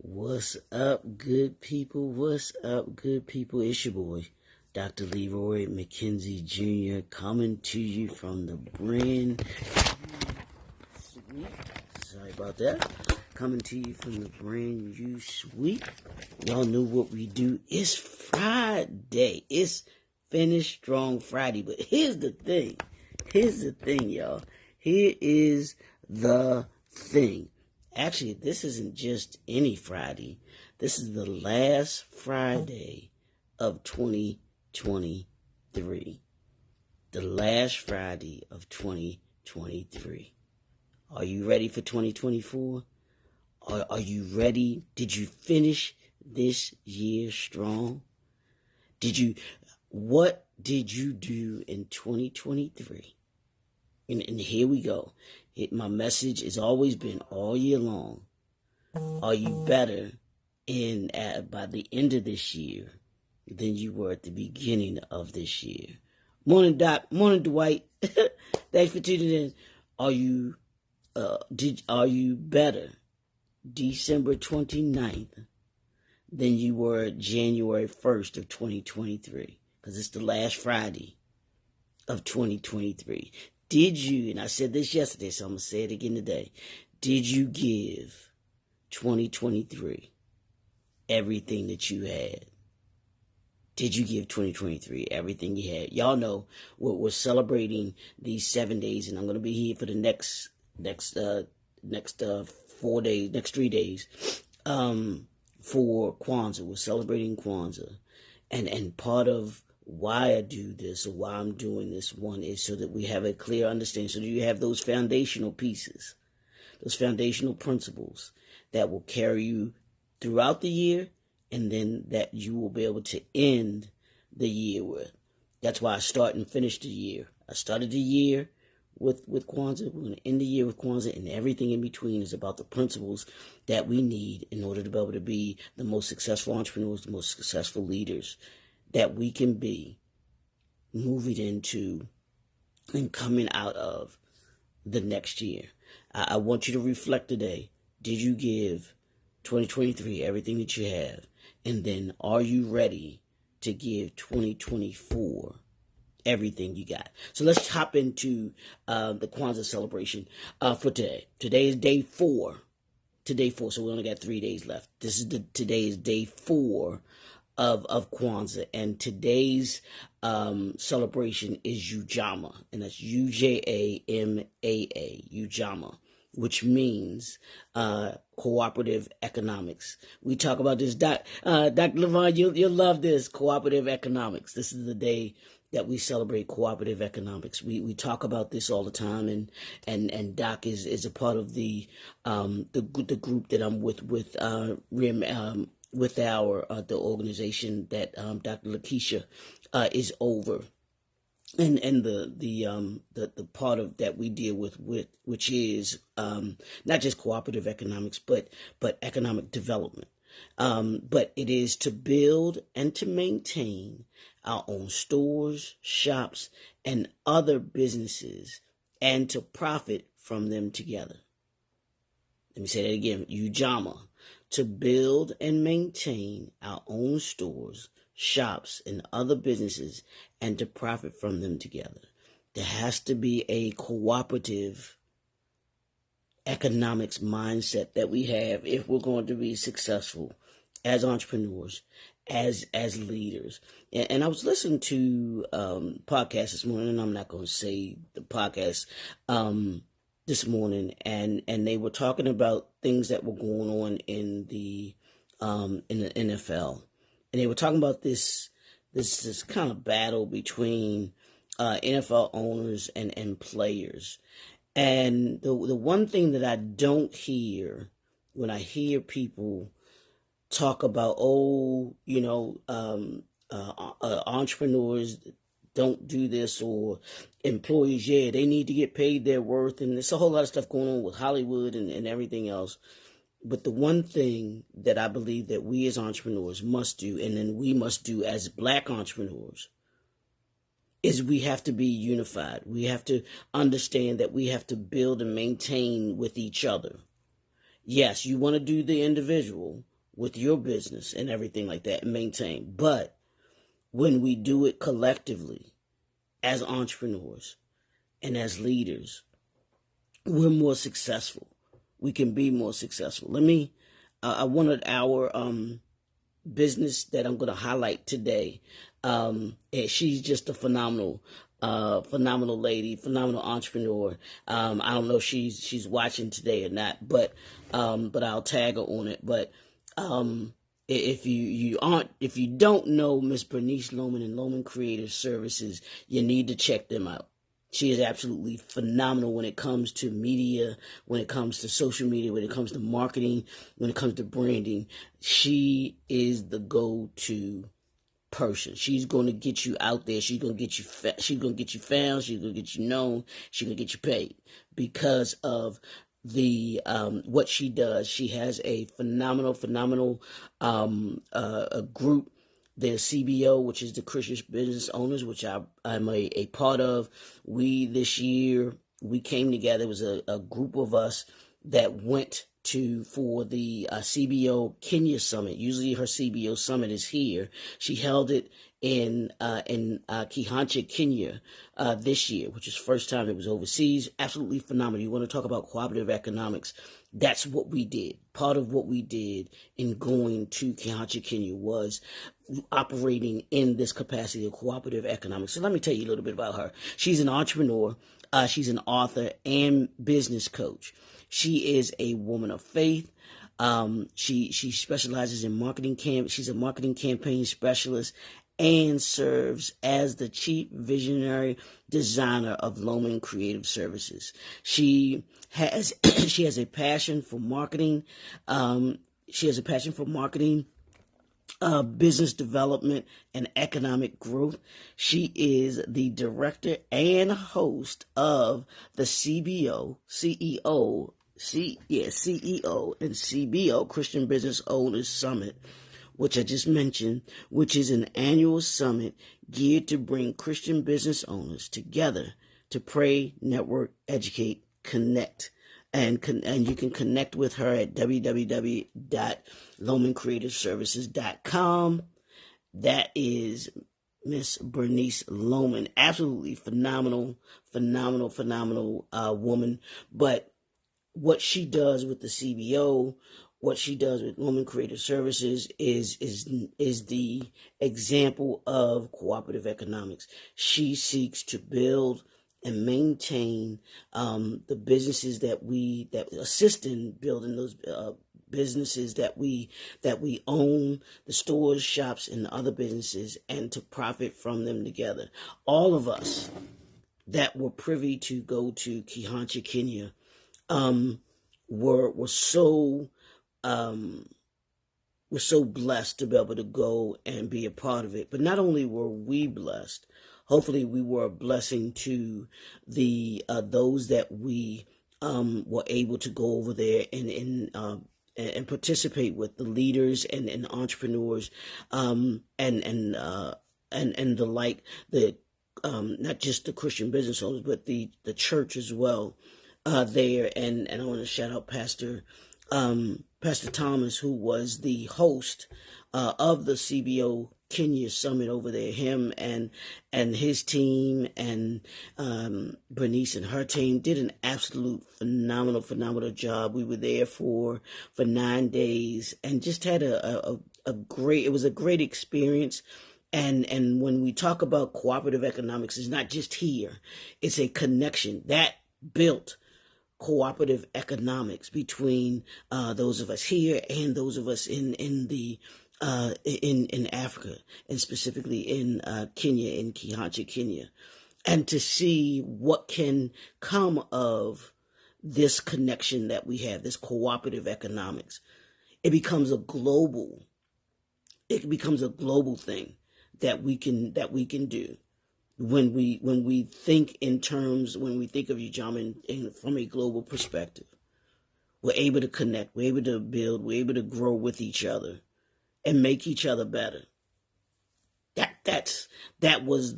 What's up, good people? What's up, good people? It's your boy, Dr. Leroy McKenzie Jr., coming to you from the brand suite. Sorry about that. Coming to you from the brand new suite. Y'all know what we do. It's Friday. It's Finish Strong Friday. But here's the thing. Y'all. Here is the thing. Actually, this isn't just any Friday. This is the last Friday of 2023. The last Friday of 2023. Are you ready for 2024? Are you ready? Did you finish this year strong? What did you do in 2023? And here we go. My message has always been all year long. Are you better by the end of this year than you were at the beginning of this year? Morning, Doc. Morning, Dwight. Thanks for tuning in. Are you better December 29th than you were January 1st of 2023? Because it's the last Friday of 2023. Did you, and I said this yesterday, so I'm going to say it again today, did you give 2023 everything that you had? Did you give 2023 everything you had? Y'all know we're celebrating these 7 days, and I'm going to be here for the next 4 days, next 3 days, for Kwanzaa. We're celebrating Kwanzaa. And part of why I do this, or why I'm doing this, one is so that we have a clear understanding, so that you have those foundational pieces, those foundational principles that will carry you throughout the year, and then that you will be able to end the year with. That's why I start and finish the year. I started the year with Kwanzaa. We're going to end the year with Kwanzaa, and everything in between is about the principles that we need in order to be able to be the most successful entrepreneurs, the most successful leaders that we can be moving into and coming out of the next year. I want you to reflect today. Did you give 2023 everything that you have? And then are you ready to give 2024 everything you got? So let's hop into the Kwanzaa celebration for today. Today is day 4. So we only got 3 days left. Today is day 4 of Kwanzaa, and today's celebration is Ujamaa, and that's Ujamaa, Ujamaa, which means Cooperative Economics. We talk about this, Dr. Levon, you'll love this, Cooperative Economics. This is the day that we celebrate Cooperative Economics. We talk about this all the time, and Doc is a part of the group that I'm with RIM, with the organization that Dr. Lakeisha is over, and the part of that we deal with which is not just cooperative economics, but economic development. But it is to build and to maintain our own stores, shops, and other businesses, and to profit from them together. Let me say that again. Ujamaa. To build and maintain our own stores, shops, and other businesses, and to profit from them together. There has to be a cooperative economics mindset that we have if we're going to be successful as entrepreneurs, as leaders. And I was listening to podcast this morning, and I'm not going to say the podcast this morning, and they were talking about things that were going on in the NFL, and they were talking about this kind of battle between NFL owners and players. And the one thing that I don't hear when I hear people talk about, entrepreneurs don't do this, or employees, they need to get paid their worth, and there's a whole lot of stuff going on with Hollywood and everything else. But the one thing that I believe that we as entrepreneurs must do, and then we must do as Black entrepreneurs, is we have to be unified. We have to understand that we have to build and maintain with each other. Yes, you want to do the individual with your business and everything like that and maintain. But when we do it collectively as entrepreneurs and as leaders, we're more successful. We can be more successful. I wanted our business that I'm going to highlight today. And she's just a phenomenal lady, phenomenal entrepreneur. I don't know if she's watching today or not, but I'll tag her on it. But if you don't know Miss Bernice Lohman and Lohman Creative Services, you need to check them out. She is absolutely phenomenal when it comes to media, when it comes to social media, when it comes to marketing, when it comes to branding. She is the go-to person. She's going to get you out there. She's going to get you found. She's going to get you known. She's going to get you paid because of the what she does. She has a phenomenal group. There's CBO, which is the Christian Business Owners, which I'm a part of. This year, we came together. It was a group of us that went for the CBO Kenya Summit. Usually her CBO Summit is here. She held it in Kihancha, Kenya this year, which is first time it was overseas. Absolutely phenomenal. You want to talk about cooperative economics. That's what we did. Part of what we did in going to Kihancha, Kenya was operating in this capacity of cooperative economics. So let me tell you a little bit about her. She's an entrepreneur. She's an author and business coach. She is a woman of faith. She specializes in marketing She's a marketing campaign specialist and serves as the chief visionary designer of Lohman Creative Services. She has a passion for marketing. Business development and economic growth. She is the director and host of the CEO and CBO Christian Business Owners Summit, which I just mentioned, which is an annual summit geared to bring Christian business owners together to pray, network, educate, connect. And you can connect with her at www.lohmancreativeservices.com. That is Miss Bernice Lohman. Absolutely phenomenal woman. But what she does with the CBO, what she does with Lohman Creative Services is the example of cooperative economics. She seeks to build and maintain the businesses that assist in building those businesses that we own, the stores, shops, and other businesses, and to profit from them together. All of us that were privy to go to Kihancha, Kenya, were so blessed to be able to go and be a part of it. But not only were we blessed, hopefully we were a blessing to the those that we were able to go over there and participate with, the leaders and entrepreneurs and the like, not just the Christian business owners, but the church as well there. And I want to shout out Pastor Thomas, who was the host of the CBO Kenya Summit over there. Him and his team and Bernice and her team did an absolute phenomenal job. We were there for 9 days and just had a great experience. And when we talk about cooperative economics, it's not just here. It's a connection that built cooperative economics between those of us here and those of us in Africa, and specifically in Kenya, in Kihancha, Kenya, and to see what can come of this connection that we have, this cooperative economics. It becomes a global thing that we can do. When we think of Ujamaa from a global perspective, we're able to connect, we're able to build, we're able to grow with each other and make each other better. That was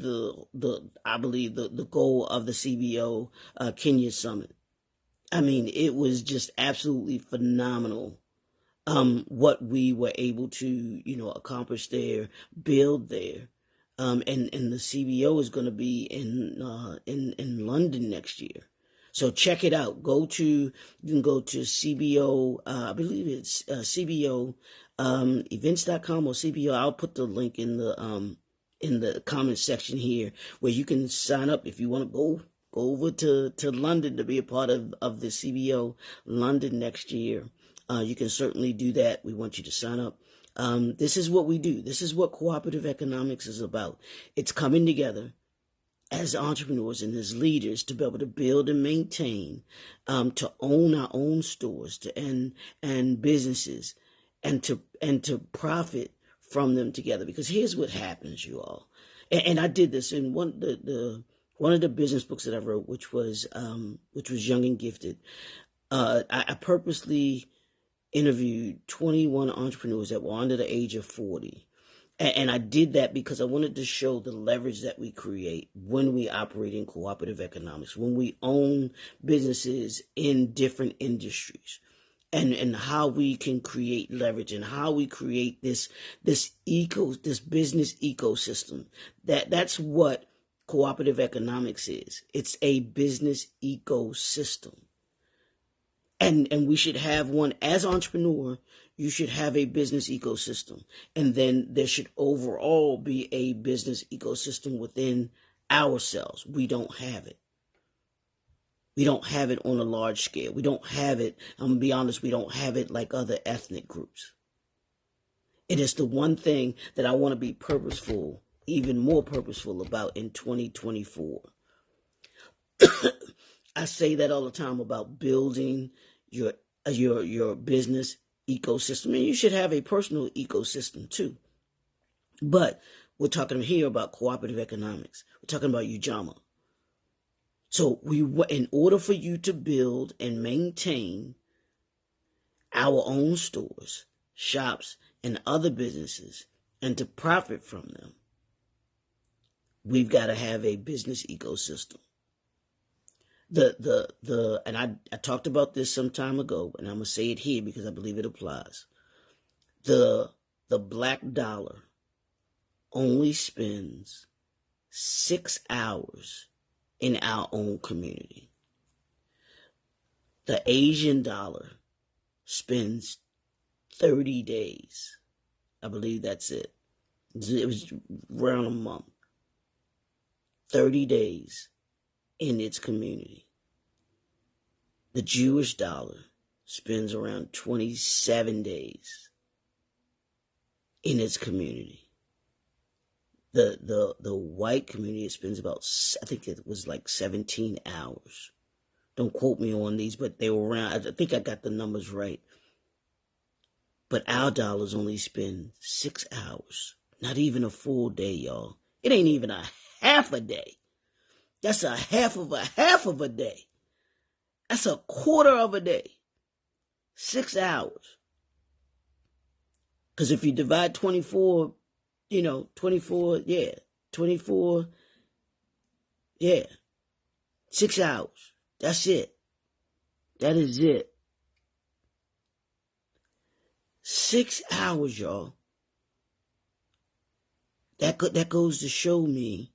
I believe the goal of the CBO Kenya Summit. I mean, it was just absolutely phenomenal. What we were able to, accomplish there, build there. And the CBO is going to be in London next year. So check it out. You can go to CBO, I believe it's CBO events.com or CBO. I'll put the link in the comment section here where you can sign up if you want to go over to London to be a part of the CBO London next year. You can certainly do that. We want you to sign up. This is what we do. This is what cooperative economics is about. It's coming together as entrepreneurs and as leaders to be able to build and maintain, to own our own stores and businesses, and to profit from them together. Because here's what happens, you all. And I did this in one of the business books that I wrote, which was Young and Gifted. I purposely interviewed 21 entrepreneurs that were under the age of 40. And I did that because I wanted to show the leverage that we create when we operate in cooperative economics, when we own businesses in different industries, and how we can create leverage and how we create this business ecosystem. That's what cooperative economics is. It's a business ecosystem. And we should have one. As entrepreneur, you should have a business ecosystem. And then there should overall be a business ecosystem within ourselves. We don't have it. We don't have it on a large scale. We don't have it, I'm going to be honest, we don't have it like other ethnic groups. It is the one thing that I want to be purposeful, even more purposeful about in 2024. I say that all the time about building your business ecosystem. And you should have a personal ecosystem too. But we're talking here about cooperative economics. We're talking about Ujamaa. So in order for you to build and maintain our own stores, shops, and other businesses, and to profit from them, we've got to have a business ecosystem. And I talked about this some time ago, and I'm gonna say it here because I believe it applies. The black dollar only spends 6 hours in our own community. The Asian dollar spends 30 days. I believe that's it. It was around a month. 30 days in its community. The Jewish dollar spends around 27 days in its community. The white community spends about, I think it was like 17 hours. Don't quote me on these, but they were around, I think I got the numbers right. But our dollars only spend 6 hours. Not even a full day, y'all. It ain't even a half a day. That's a half of a day. That's a quarter of a day. 6 hours. Because if you divide 24, 24, 6 hours. That's it. That is it. 6 hours, y'all. That goes to show me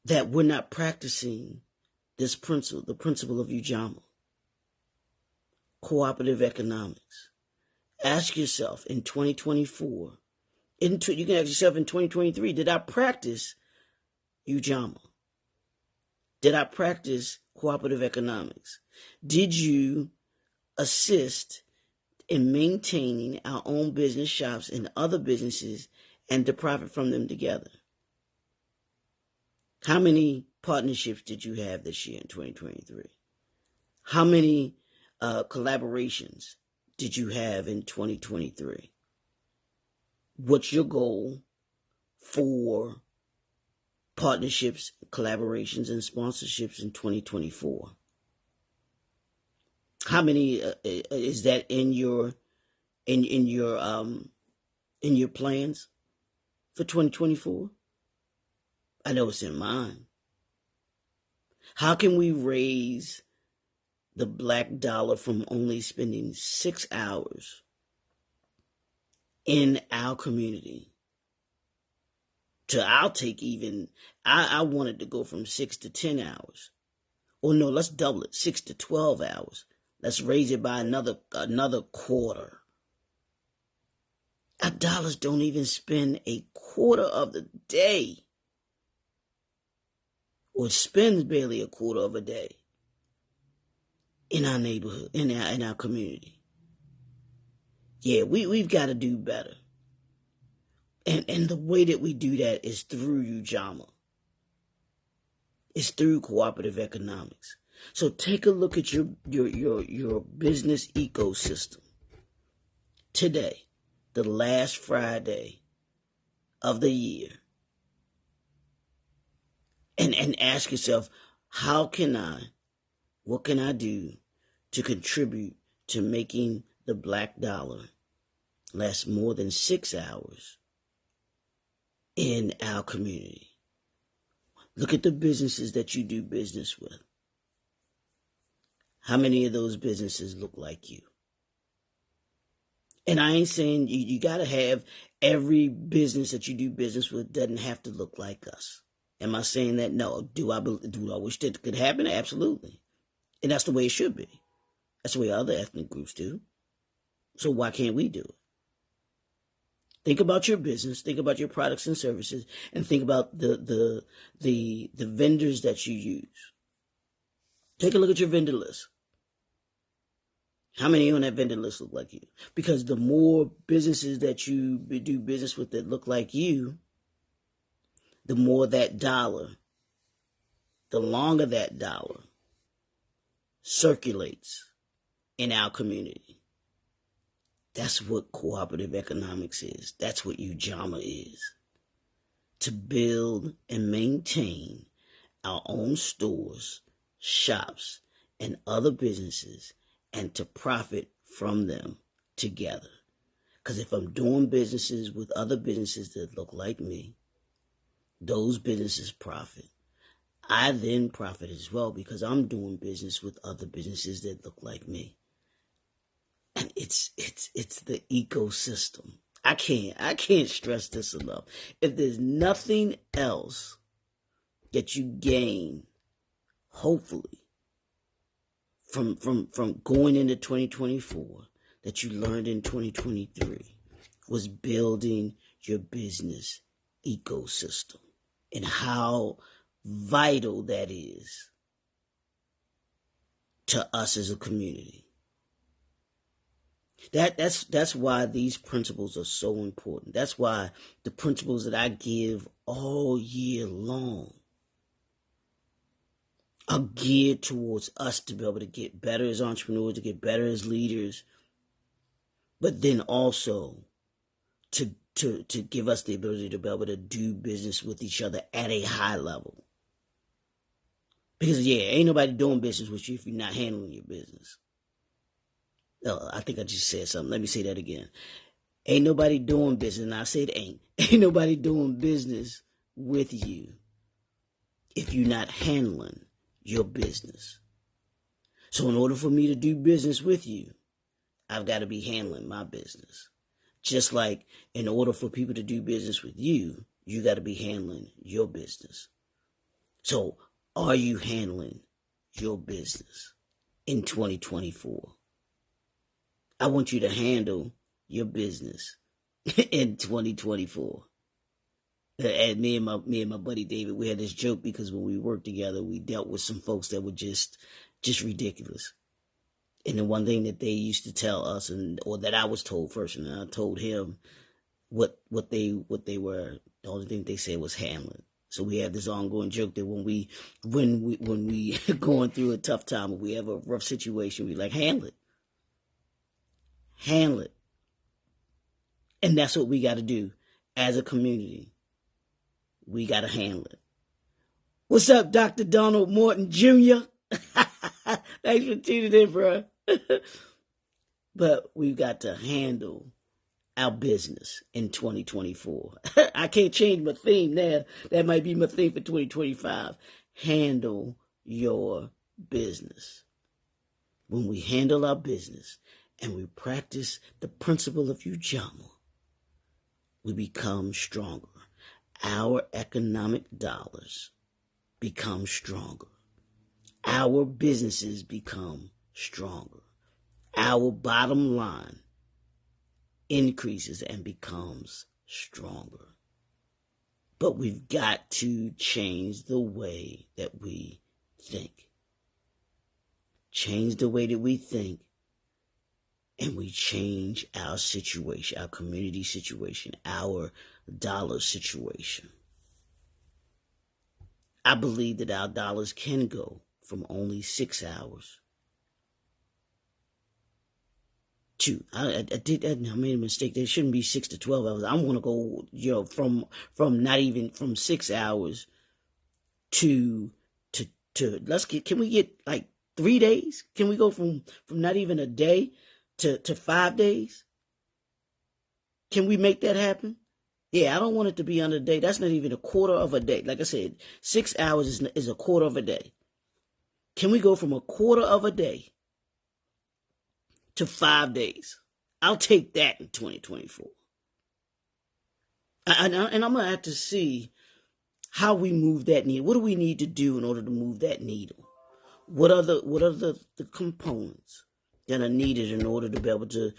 that we're not practicing this principle, the principle of Ujamaa, cooperative economics. Ask yourself in 2024, you can ask yourself in 2023, did I practice Ujamaa? Did I practice cooperative economics? Did you assist in maintaining our own business shops and other businesses and to profit from them together? How many partnerships did you have this year in 2023? How many collaborations did you have in 2023? What's your goal for partnerships, collaborations, and sponsorships in 2024? How many is that in your plans for 2024? I know it's in mine. How can we raise the black dollar from only spending 6 hours in our community to I wanted to go from 6 to 10 hours. Or no, let's double it, 6 to 12 hours. Let's raise it by another quarter. Our dollars don't even spend a quarter of the day, or spends barely a quarter of a day in our neighborhood, in our community. Yeah, we've got to do better. And the way that we do that is through Ujamaa. It's through cooperative economics. So take a look at your business ecosystem today, the last Friday of the year, and ask yourself, what can I do to contribute to making the black dollar last more than 6 hours in our community? Look at the businesses that you do business with. How many of those businesses look like you? And I ain't saying you got to have every business that you do business with doesn't have to look like us. Am I saying that? No. Do I wish that could happen? Absolutely. And that's the way it should be. That's the way other ethnic groups do. So why can't we do it? Think about your business, think about your products and services, and think about the vendors that you use. Take a look at your vendor list. How many on that vendor list look like you? Because the more businesses that you do business with that look like you, the more that dollar, the longer that dollar circulates in our community. That's what cooperative economics is. That's what Ujamaa is. To build and maintain our own stores, shops, and other businesses, and to profit from them together. Because if I'm doing businesses with other businesses that look like me, those businesses profit. I then profit as well because I'm doing business with other businesses that look like me. And it's the ecosystem. I can't stress this enough. If there's nothing else that you gain, hopefully, from going into 2024 that you learned in 2023, was building your business ecosystem and how vital that is to us as a community. That's why these principles are so important. That's why the principles that I give all year long are geared towards us to be able to get better as entrepreneurs, to get better as leaders, but then also to give us the ability to be able to do business with each other at a high level. Because, ain't nobody doing business with you if you're not handling your business. I think I just said something. Let me say that again. Ain't nobody doing business, and I said ain't nobody doing business with you if you're not handling your business. So in order for me to do business with you, I've got to be handling my business. Just like in order for people to do business with you, you got to be handling your business. So are you handling your business in 2024? I want you to handle your business in 2024. And me and my buddy David, we had this joke because when we worked together, we dealt with some folks that were just ridiculous. And the one thing that they used to tell us, or that I was told first, and I told him what they were. The only thing they said was handling. So we have this ongoing joke that when we going through a tough time, or we have a rough situation, we like handle it. Handle it. And that's what we got to do as a community. We got to handle it. What's up, Dr. Donald Morton Jr.? Thanks for tuning in, bro. But we've got to handle our business in 2024. I can't change my theme now. That might be my theme for 2025. Handle your business. when we handle our business and we practice the principle of Ujamaa, we become stronger. Our economic dollars become stronger. Our businesses become stronger. Our bottom line increases and becomes stronger. But we've got to change the way that we think. Change the way that we think, and we change our situation, our community situation, our dollar situation. I believe that our dollars can go from only 6 hours to, I made a mistake. There shouldn't be 6 to 12 hours. I want to go, from not even from 6 hours to can we get like 3 days? Can we go from not even a day to 5 days? Can we make that happen? Yeah, I don't want it to be under a day. That's not even a quarter of a day. Like I said, 6 hours is a quarter of a day. Can we go from a quarter of a day to 5 days? I'll take that in 2024. And I'm going to have to see how we move that needle. What do we need to do in order to move that needle? What are the components that are needed in order to be able to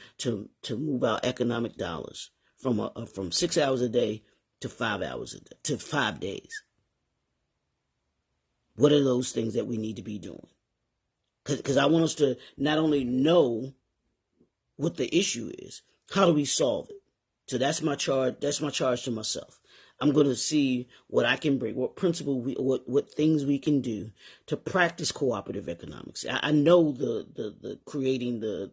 move our economic dollars from 6 hours a day to 5 hours a day, to 5 days? What are those things that we need to be doing? Because I want us to not only know what the issue is, how do we solve it? So that's my charge. That's my charge to myself. I'm going to see what I can bring, what principle what things we can do to practice cooperative economics. I know the creating the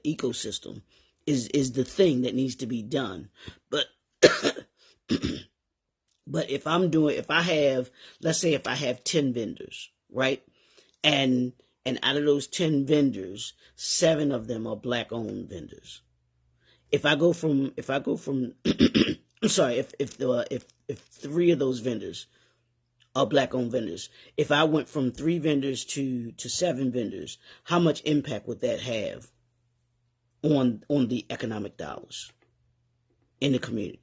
ecosystem is the thing that needs to be done, but but if let's say if I have 10 vendors, right, and out of those 10 vendors, 7 of them are black-owned vendors. If 3 of those vendors are black-owned vendors, if I went from 3 vendors to 7 vendors, how much impact would that have on the economic dollars in the community?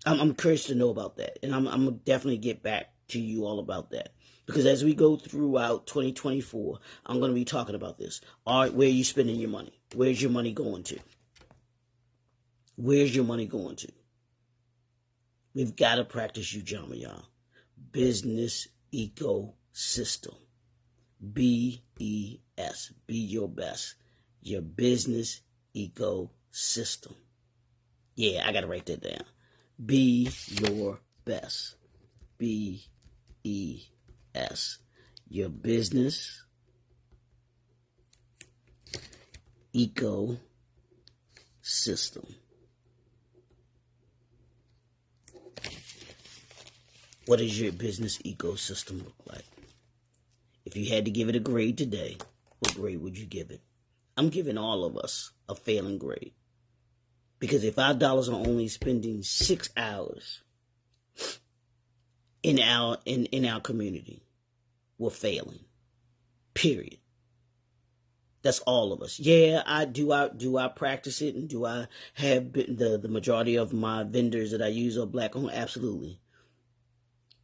I'm curious to know about that, and I'm gonna definitely get back to you all about that, because as we go throughout 2024, I'm going to be talking about this. All right, where are you spending your money? Where's your money going to? Where's your money going to? We've got to practice Ujamaa, y'all. Business ecosystem. BES. Be your best. Your business ecosystem. Yeah, I got to write that down. Be your best. BES. Your business ecosystem. What does your business ecosystem look like? If you had to give it a grade today, what grade would you give it? I'm giving all of us a failing grade. Because if our dollars are only spending 6 hours in our community, we're failing. Period. That's all of us. Yeah, I practice it, and do I have the majority of my vendors that I use are black owned? Absolutely.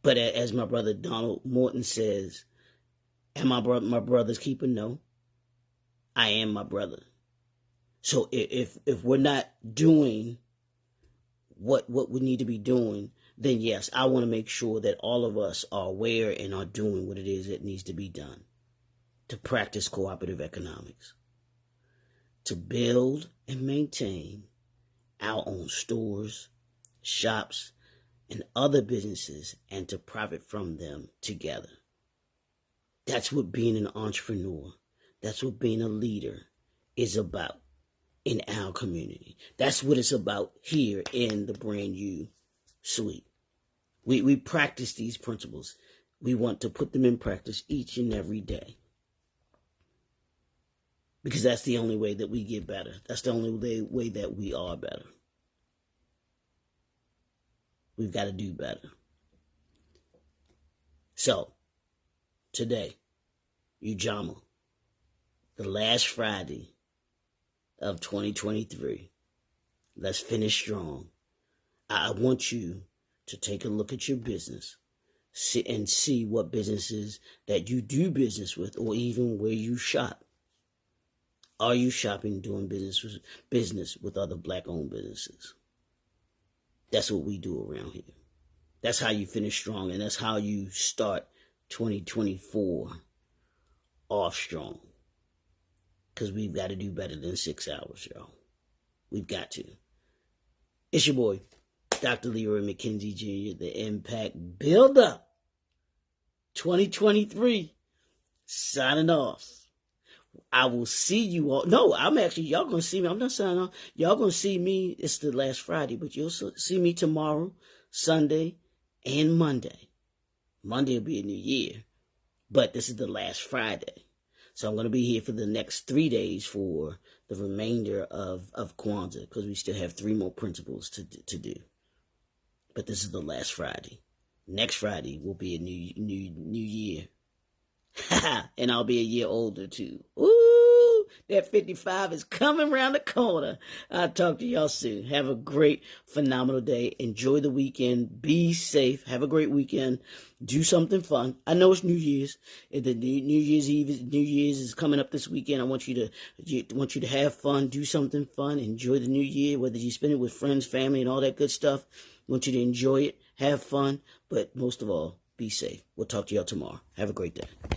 But as my brother Donald Morton says, am my brother's keeper? No. I am my brother. So if we're not doing what we need to be doing, then yes, I want to make sure that all of us are aware and are doing what it is that needs to be done to practice cooperative economics, to build and maintain our own stores, shops, and other businesses, and to profit from them together. That's what being an entrepreneur, that's what being a leader is about in our community. That's what it's about here in the Brand U Suite. We practice these principles. We want to put them in practice each and every day. Because that's the only way that we get better. That's the only way that we are better. We've got to do better. So, today, Ujamaa, the last Friday of 2023. Let's finish strong. I want you to take a look at your business and see what businesses that you do business with, or even where you shop. Are you shopping, doing business with other Black-owned businesses? That's what we do around here. That's how you finish strong, and that's how you start 2024 off strong. Because we've got to do better than 6 hours, y'all. We've got to. It's your boy, Dr. Leroy McKenzie Jr., the Impact Builder. 2023, signing off. I will see you all. No, y'all going to see me. I'm not signing off. Y'all going to see me. It's the last Friday, but you'll see me tomorrow, Sunday, and Monday. Monday will be a new year, but this is the last Friday. So I'm going to be here for the next 3 days for the remainder of Kwanzaa, because we still have 3 more principles to do. But this is the last Friday. Next Friday will be a new year. And I'll be a year older too. Ooh, that 55 is coming around the corner. I'll talk to y'all soon. Have a great, phenomenal day. Enjoy the weekend. Be safe. Have a great weekend. Do something fun. I know it's New Year's. The New Year's Eve, New Year's is coming up this weekend. I want you to have fun. Do something fun. Enjoy the new year, whether you spend it with friends, family, and all that good stuff. I want you to enjoy it. Have fun. But most of all, be safe. We'll talk to y'all tomorrow. Have a great day.